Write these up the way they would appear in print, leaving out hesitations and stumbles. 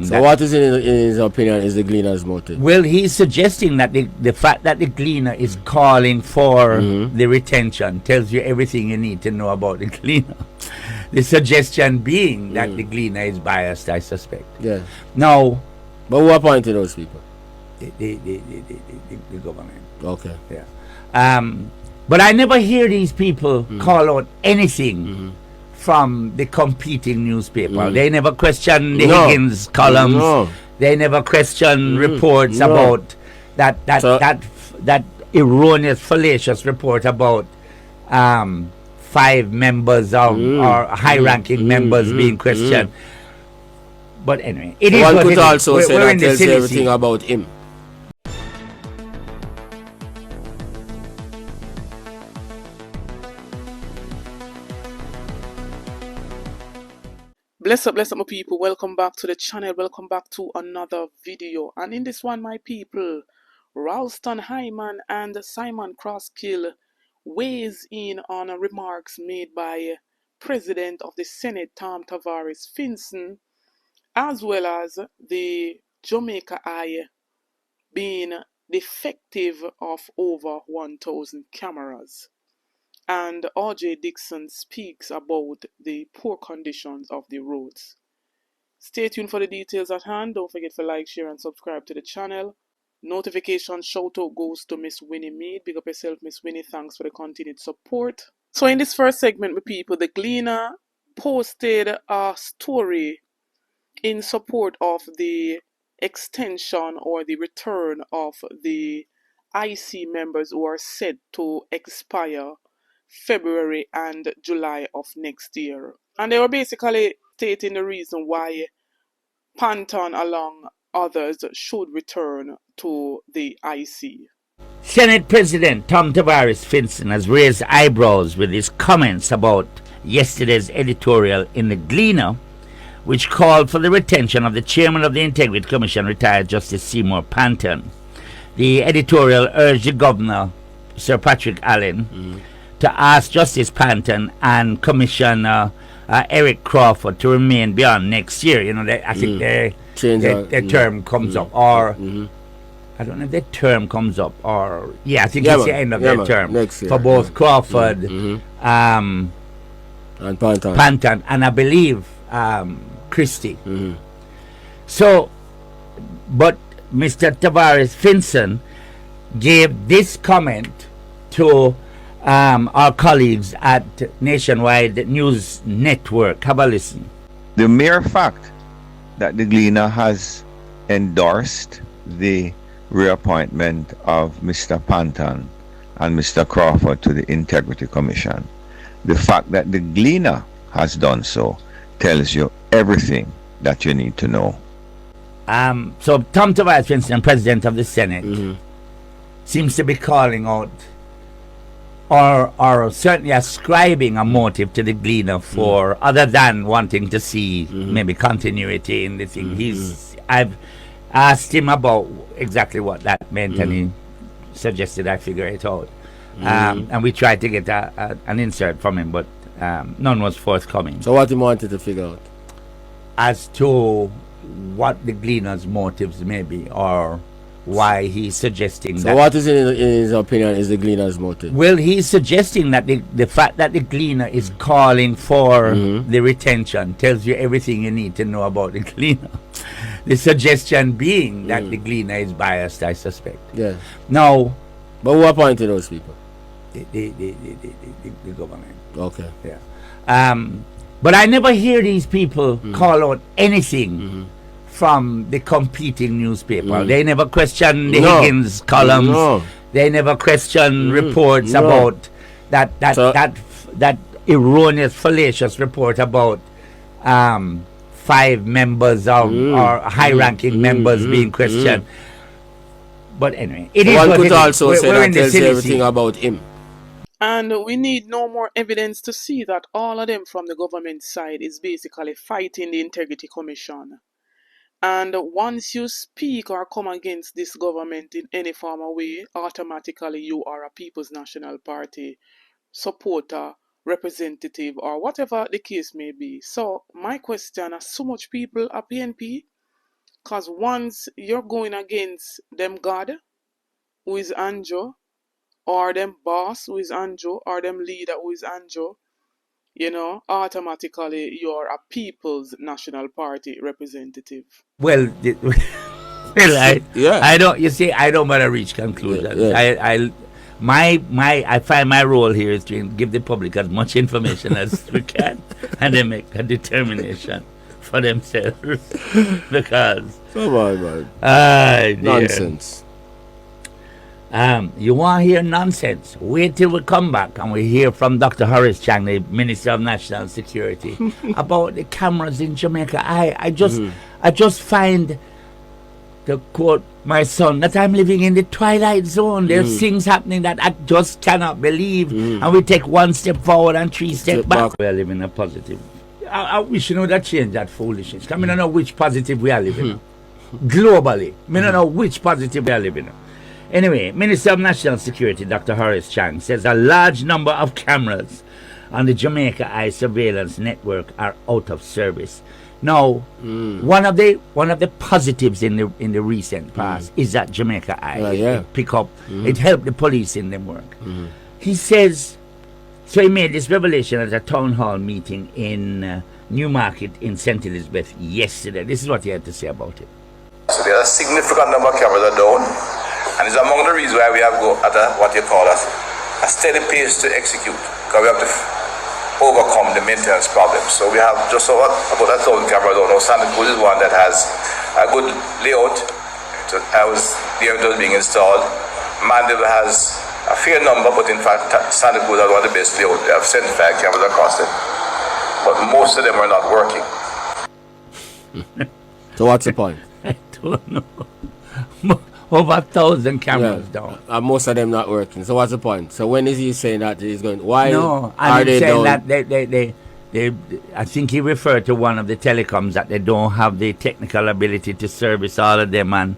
So what is in his opinion is the Gleaner's motive? Well, he's suggesting that the fact that the Gleaner is calling for the retention tells you everything you need to know about the Gleaner. The suggestion being that the Gleaner is biased, I suspect. Yeah. Now, but who appointed those people? The government. Okay. Yeah. But I never hear these people call out anything from the competing newspaper. They never question the Higgins columns. They never question reports about that erroneous, fallacious report about 5 members of or high-ranking members being questioned. But anyway, it is one what could it also is. say that tells you everything about him. Bless up my people, welcome back to the channel, welcome back to another video. And in this one, my people, Ralston Hyman and Simon Crosskill weighs in on remarks made by President of the Senate Tom Tavares Finson, as well as the Jamaica Eye being defective of over 1,000 cameras. And R.J. Dixon speaks about the poor conditions of the roads. Stay tuned for the details at hand. Don't forget to like, share, and subscribe to the channel. Notification shout out goes to Miss Winnie Mead. Big up yourself, Miss Winnie. Thanks for the continued support. So in this first segment, my people, the Gleaner posted a story in support of the extension or the return of the IC members who are set to expire February and July of next year. And they were basically stating the reason why Panton, along others, should return to the IC. Senate President Tom Tavares Finson has raised eyebrows with his comments about yesterday's editorial in the Gleaner, which called for the retention of the chairman of the Integrity Commission, retired Justice Seymour Panton. The editorial urged the governor, Sir Patrick Allen, to ask Justice Panton and Commissioner Eric Crawford to remain beyond next year. You know, I think their term comes up, or I don't know if their term comes up, or I think it's the end of their term next year, for both Crawford and Panton, and I believe Christie. So, but Mr. Tavares Finson gave this comment to our colleagues at Nationwide News Network. Have a listen. The mere fact that the Gleaner has endorsed the reappointment of Mr. Panton and Mr. Crawford to the Integrity Commission, the fact that the Gleaner has done so, tells you everything that you need to know. So Tom Tavares Finson, President of the Senate, seems to be calling out or certainly ascribing a motive to the Gleaner for other than wanting to see maybe continuity in the thing. I've asked him about exactly what that meant, and he suggested I figure it out. And we tried to get an insert from him, but none was forthcoming. So what he wanted to figure out? As to what the Gleaner's motives may be, or why he's suggesting so what is in his opinion is the Gleaner's motive? Well, he's suggesting that the fact that the Gleaner is calling for the retention tells you everything you need to know about the Gleaner. The suggestion being that the Gleaner is biased, I suspect. Yeah. Now, but who appointed those people? The government. Okay. Yeah. But I never hear these people call out anything from the competing newspaper. They never question the Higgins columns. They never question reports about that erroneous, fallacious report about 5 members of or high-ranking members being questioned. But anyway, it is one what could it also is. say that tells you everything about him. And we need no more evidence to see that all of them from the government side is basically fighting the Integrity Commission. And once you speak or come against this government in any form or way, automatically you are a People's National Party supporter, representative, or whatever the case may be. So my question, as so much people are PNP, Because once you're going against them God, who is Anjo, or them boss, who is Anjo, or them leader, who is Anjo, you know, automatically you're a People's National Party representative. Well, well, Yeah. I don't. You see, I don't want to reach conclusions. Yeah. I find my role here is to give the public as much information as we can, and they make a determination for themselves. Because Come on, man. dear. Nonsense. You want to hear nonsense? Wait till we come back and we hear from Dr. Horace Chang, the Minister of National Security, about the cameras in Jamaica. I just find, to quote my son, that I'm living in the twilight zone. There's things happening that I just cannot believe, and we take one step forward and three steps back. We are living a positive. I wish you know that change that foolishness. I mean, I don't know which positive we are living in. Globally, I don't know which positive we are living in. Anyway, Minister of National Security, Dr. Horace Chang, says a large number of cameras on the Jamaica Eye surveillance network are out of service. Now, one of the positives in the recent past is that Jamaica Eye it pick up, it helped the police in their work. He says, so he made this revelation at a town hall meeting in Newmarket in St. Elizabeth yesterday. This is what he had to say about it. So there are a significant number of cameras are down, and it's among the reasons why we have go at what you call a steady pace to execute, because we have to overcome the maintenance problems. So we have just about 1,000 cameras down. Now Santa Cruz is one that has a good layout. I was there, it was being installed. Mandeville has a fair number, but in fact Santa Cruz has one of the best layout. They have 75 cameras across it, but most of them are not working. So what's the point? I don't know. Over 1,000 cameras down. And most of them not working. So what's the point? So when is he saying that he's going? Why? No, I'm saying that they I think he referred to one of the telecoms that they don't have the technical ability to service all of them. And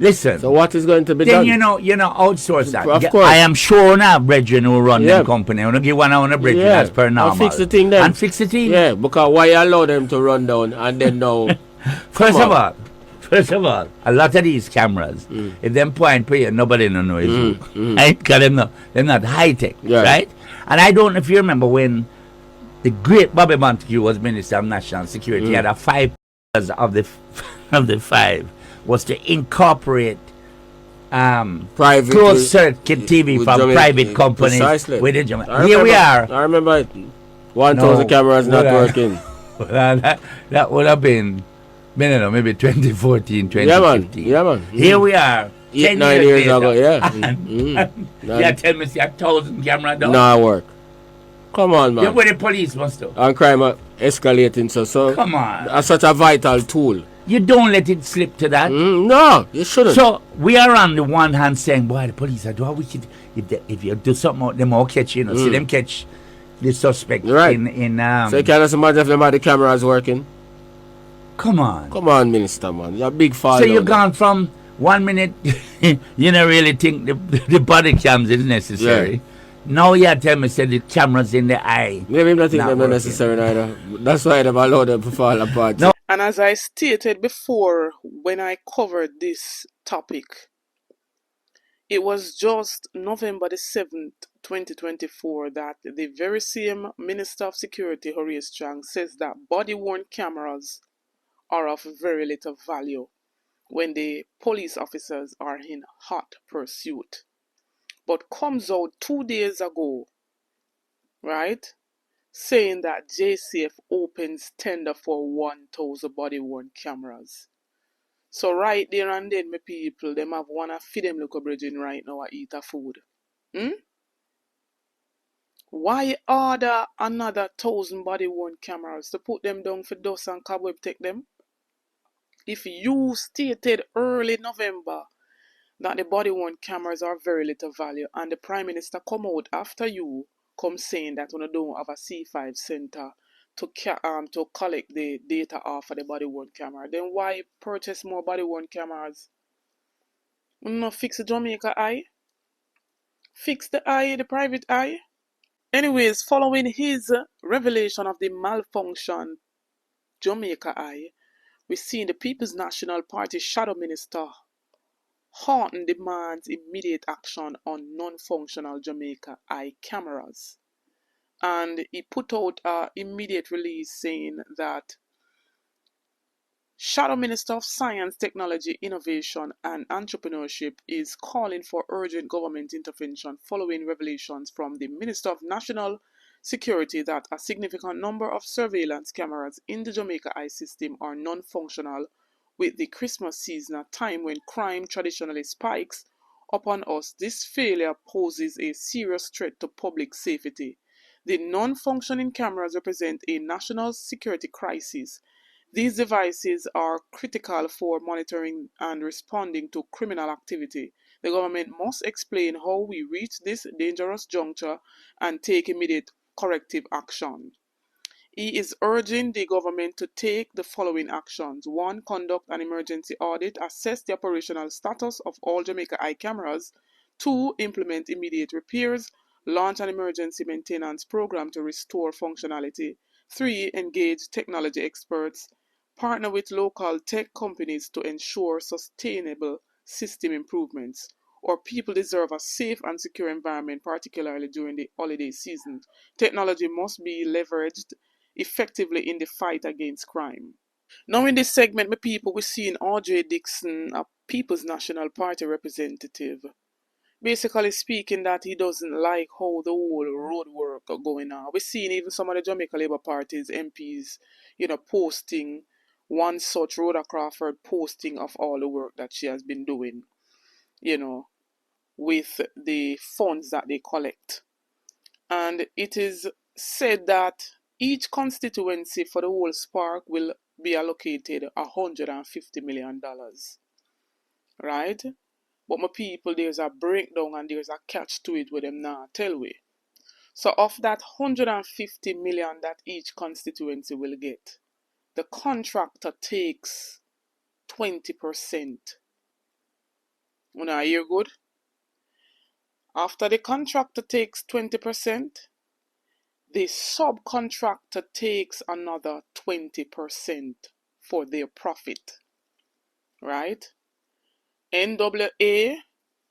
listen. So what is going to be then done? you know, outsource that. Of course. I am sure now, brethren who run them company. I'm gonna give one on the brethren as per normal. And fix the thing then. And fix the thing. Yeah, because why you allow them to run down and then now? First of all, a lot of these cameras, if them point for you, nobody don't know it's who. Right? Because they're not high tech, right? And I don't know if you remember when the great Bobby Montague was Minister of National Security, he had a 5 of the 5 was to incorporate Private closed circuit TV from Jamaica, private companies precisely. within Jamaica. Here we are. I remember it. 1,000 cameras not working. That would have been, I don't know, maybe 2014, 2015. Yeah, man. Here we are. 8, 9 years ago, yeah. Yeah, tell me, see 1,000 camera down. Nah, work. Come on, man. Yeah, where the police must do. And crime escalating, so Come on. That's such a vital tool. You don't let it slip to that. No, you shouldn't. So we are on the one hand saying, boy, the police are doing wicked. If you do something, them all catch, you know, see them catch the suspect right. in So you can't just imagine if them had the cameras working. Come on. Come on, Minister, man. You're a big fall. So you've gone from 1 minute, you don't really think the body cams is necessary. Now you tell me, say the cameras in the eye. Maybe I'm not think they're necessary either. That's why they've allowed them to fall apart. No. And as I stated before when I covered this topic, it was just November the 7th, 2024 that the very same Minister of Security, Horace Chang, says that body-worn cameras are of very little value when the police officers are in hot pursuit. But comes out 2 days ago, right, saying that JCF opens tender for 1,000 body-worn cameras. So right there and then, my people, them have one to feed them local bridging right now and eat a food. Why order another 1,000 body-worn cameras to put them down for dust and cobweb take them? If you stated early November that the body-worn cameras are very little value and the Prime Minister come out after you come saying that we don't have a C5 center to collect the data off of the body-worn camera, then why purchase more body-worn cameras? No, fix the Jamaica Eye? Fix the eye, the private eye? Anyways, following his revelation of the malfunction Jamaica Eye, We're seeing the People's National Party Shadow Minister Horton demands immediate action on non-functional Jamaica Eye Cameras. And he put out an immediate release saying that Shadow Minister of Science, Technology, Innovation and Entrepreneurship is calling for urgent government intervention following revelations from the Minister of National Security that a significant number of surveillance cameras in the Jamaica Eye system are non-functional, with the Christmas season a time when crime traditionally spikes upon us. This failure poses a serious threat to public safety. The non-functioning cameras represent a national security crisis. These devices are critical for monitoring and responding to criminal activity. The government must explain how we reach this dangerous juncture and take immediate corrective action. He is urging the government to take the following actions. 1. Conduct an emergency audit, assess the operational status of all Jamaica Eye cameras. 2. Implement immediate repairs, launch an emergency maintenance program to restore functionality. 3. Engage technology experts, partner with local tech companies to ensure sustainable system improvements. Our people deserve a safe and secure environment, particularly during the holiday season. Technology must be leveraged effectively in the fight against crime. Now in this segment, my people, we're seeing R.J. Dixon, a People's National Party representative, basically speaking that he doesn't like how the whole road work are going on. We're seeing even some of the Jamaica Labour Party's MPs, posting one such Rhoda Crawford posting of all the work that she has been doing, with the funds that they collect. And it is said that each constituency for the whole Spark will be allocated $150 million, right? But my people, there's a breakdown and there's a catch to it with them now, tell we. So of that $150 million that each constituency will get, the contractor takes 20%. Una hear good? After the contractor takes 20%, the subcontractor takes another 20% for their profit, right? NWA,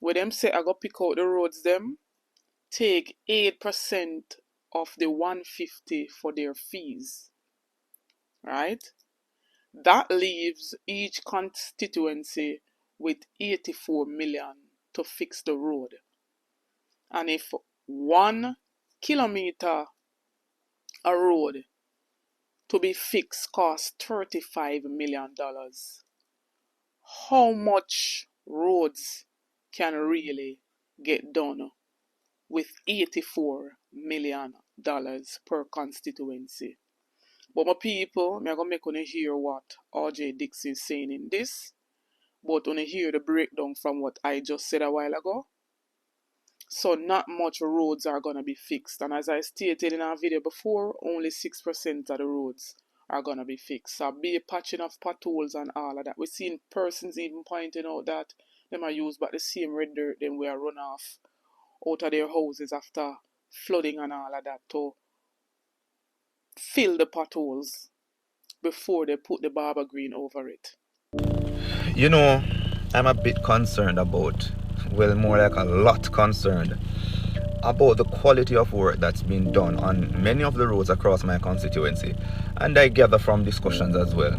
where them say I go pick out the roads them, take 8% of the 150 for their fees, right? That leaves each constituency with 84 million to fix the road. And if 1 kilometer a road to be fixed costs $35 million, how much roads can really get done with $84 million per constituency? But my people, I'm going to make you hear what R.J. Dixon is saying in this, but when you hear the breakdown from what I just said a while ago. So not much roads are going to be fixed. And as I stated in our video before, only 6% of the roads are going to be fixed. So be patching of potholes and all of that. We've seen persons even pointing out that them are used but the same red dirt them we are run off out of their houses after flooding and all of that to fill the potholes before they put the barber green over it. I'm a bit concerned about, well, more like a lot concerned about the quality of work that's been done on many of the roads across my constituency, and I gather from discussions as well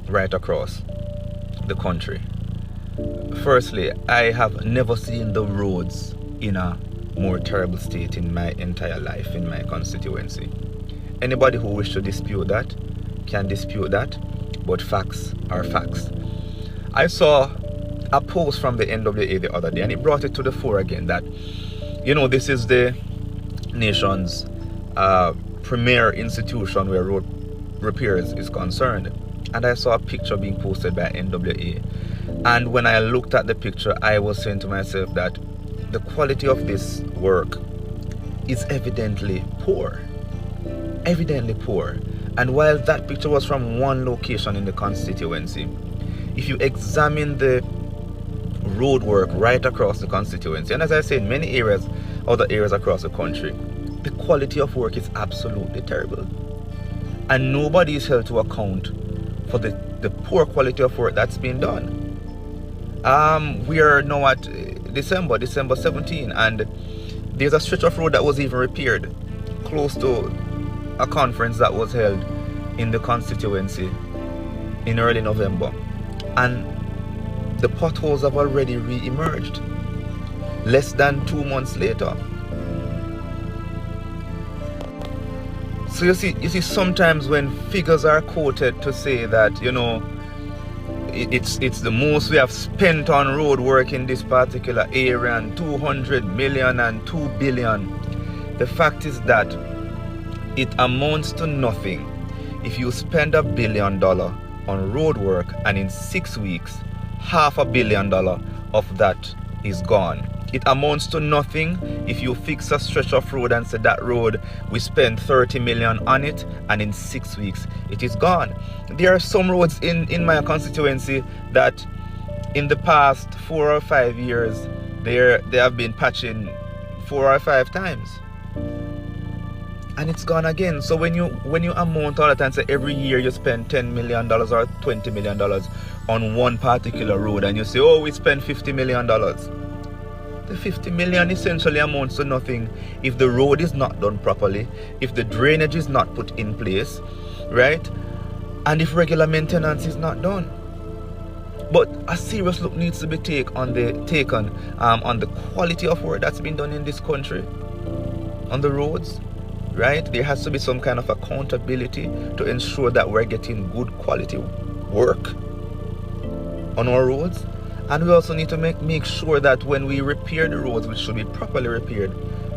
right across the country. Firstly, I have never seen the roads in a more terrible state in my entire life in my constituency. Anybody who wishes to dispute that can dispute that, but facts are facts. I saw a post from the NWA the other day, and it brought it to the fore again that, this is the nation's premier institution where road repairs is concerned. And I saw a picture being posted by NWA. And when I looked at the picture, I was saying to myself that the quality of this work is evidently poor. Evidently poor. And while that picture was from one location in the constituency, if you examine the road work right across the constituency, and as I said, many areas, other areas across the country, the quality of work is absolutely terrible. And nobody is held to account for the the poor quality of work that's been done. We are now at December 17, and there's a stretch of road that was even repaired close to a conference that was held in the constituency in early November, and the potholes have already re-emerged less than 2 months later. So you see sometimes when figures are quoted to say that, you know, it's the most we have spent on road work in this particular area, and 200 million and 2 billion, the fact is that it amounts to nothing if you spend $1 billion on road work and in 6 weeks $500 million of that is gone. It amounts to nothing if you fix a stretch of road and say that road we spent 30 million on it, and in 6 weeks it is gone. There are some roads in my constituency that in the past 4 or 5 years they have been patching 4 or 5 times, and it's gone again. So when you amount all the time, say every year you spend $10 million or $20 million on one particular road, and you say, oh, we spent $50 million. The 50 million essentially amounts to nothing if the road is not done properly, if the drainage is not put in place, right? And if regular maintenance is not done. But a serious look needs to be taken on the quality of work that's been done in this country on the roads, right? There has to be some kind of accountability to ensure that we're getting good quality work on our roads. And we also need to make sure that when we repair the roads, which should be properly repaired,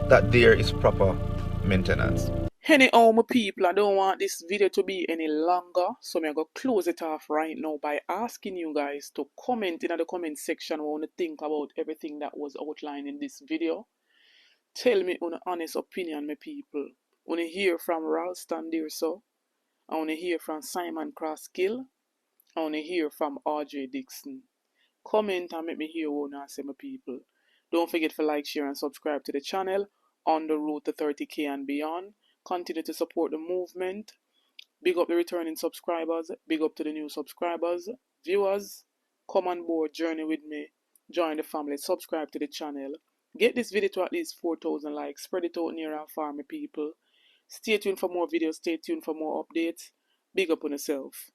that there is proper maintenance. Anyhow, my people, I don't want this video to be any longer, so I'm going to close it off right now by asking you guys to comment in the comment section what you think about everything that was outlined in this video. Tell me your honest opinion, my people. I want to hear from Ralston there, so. I want to hear from Simon Crosskill. I want to hear from RJ Dixon. Comment and make me hear what you say, my people. Don't forget to like, share, and subscribe to the channel on the road to 30k and beyond. Continue to support the movement. Big up the returning subscribers. Big up to the new subscribers. Viewers, come on board, journey with me. Join the family. Subscribe to the channel. Get this video to at least 4,000 likes. Spread it out near our farm, people. Stay tuned for more videos. Stay tuned for more updates. Big up on yourself.